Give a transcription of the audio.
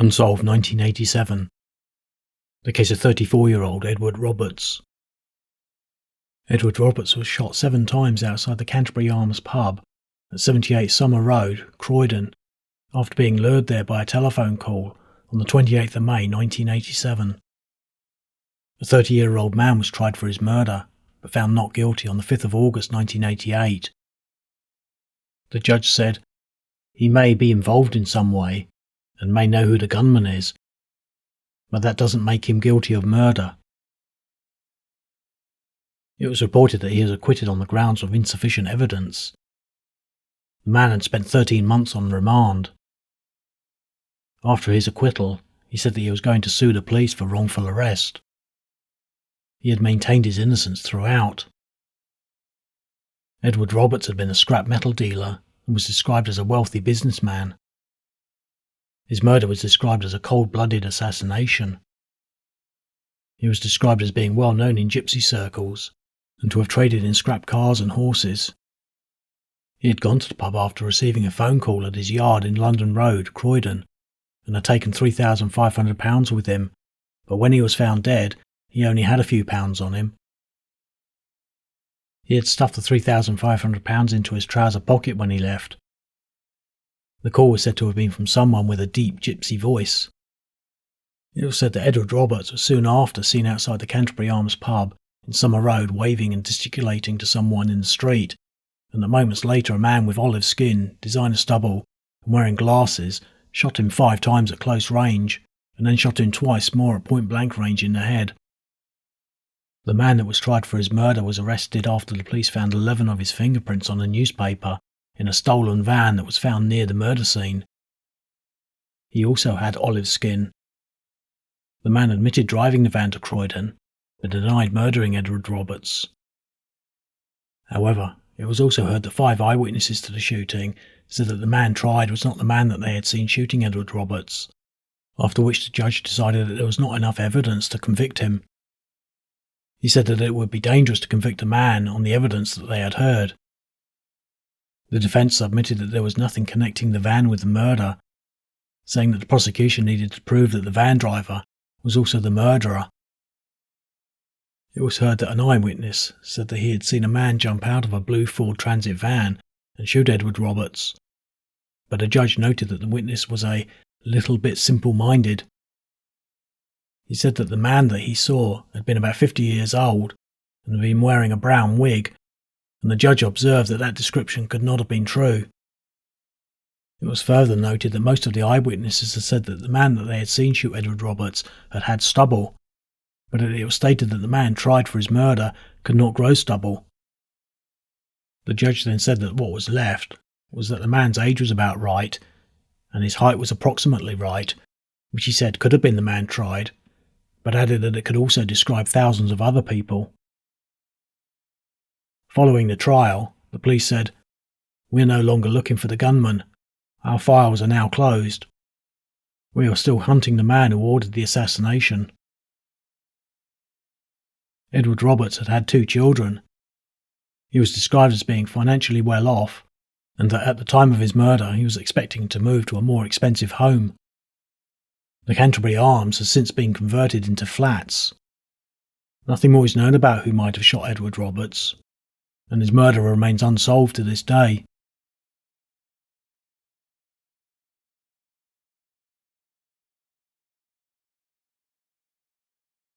Unsolved 1987. The case of 34-year-old Edward Roberts. Edward Roberts was shot 7 times outside the Canterbury Arms Pub at 78 Sumner Road, Croydon, after being lured there by a telephone call on the 28th of May 1987. The 30-year-old man was tried for his murder, but found not guilty on the 5th of August 1988. The judge said, "He may be involved in some way, and may know who the gunman is, but that doesn't make him guilty of murder." It was reported that he was acquitted on the grounds of insufficient evidence. The man had spent 13 months on remand. After his acquittal, he said that he was going to sue the police for wrongful arrest. He had maintained his innocence throughout. Edward Roberts had been a scrap metal dealer and was described as a wealthy businessman. His murder was described as a cold-blooded assassination. He was described as being well known in gypsy circles and to have traded in scrap cars and horses. He had gone to the pub after receiving a phone call at his yard in Sumner Road, Croydon, and had taken £3,500 with him, but when he was found dead, he only had a few pounds on him. He had stuffed the £3,500 into his trouser pocket when he left. The call was said to have been from someone with a deep gypsy voice. It was said that Edward Roberts was soon after seen outside the Canterbury Arms Pub in Sumner Road waving and gesticulating to someone in the street, and that moments later a man with olive skin, designer stubble, and wearing glasses shot him 5 times at close range, and then shot him twice more at point-blank range in the head. The man that was tried for his murder was arrested after the police found 11 of his fingerprints on a newspaper in a stolen van that was found near the murder scene. He also had olive skin. The man admitted driving the van to Croydon, but denied murdering Edward Roberts. However, it was also heard that 5 eyewitnesses to the shooting said that the man tried was not the man that they had seen shooting Edward Roberts, after which the judge decided that there was not enough evidence to convict him. He said that it would be dangerous to convict a man on the evidence that they had heard. The defence submitted that there was nothing connecting the van with the murder, saying that the prosecution needed to prove that the van driver was also the murderer. It was heard that an eyewitness said that he had seen a man jump out of a blue Ford Transit van and shoot Edward Roberts, but a judge noted that the witness was a little bit simple-minded. He said that the man that he saw had been about 50 years old and had been wearing a brown wig, and the judge observed that that description could not have been true. It was further noted that most of the eyewitnesses had said that the man that they had seen shoot Edward Roberts had had stubble, but it was stated that the man tried for his murder could not grow stubble. The judge then said that what was left was that the man's age was about right, and his height was approximately right, which he said could have been the man tried, but added that it could also describe thousands of other people. Following the trial, the police said, "We are no longer looking for the gunman. Our files are now closed. We are still hunting the man who ordered the assassination." Edward Roberts had had 2 children. He was described as being financially well off, and that at the time of his murder he was expecting to move to a more expensive home. The Canterbury Arms has since been converted into flats. Nothing more is known about who might have shot Edward Roberts, and his murder remains unsolved to this day.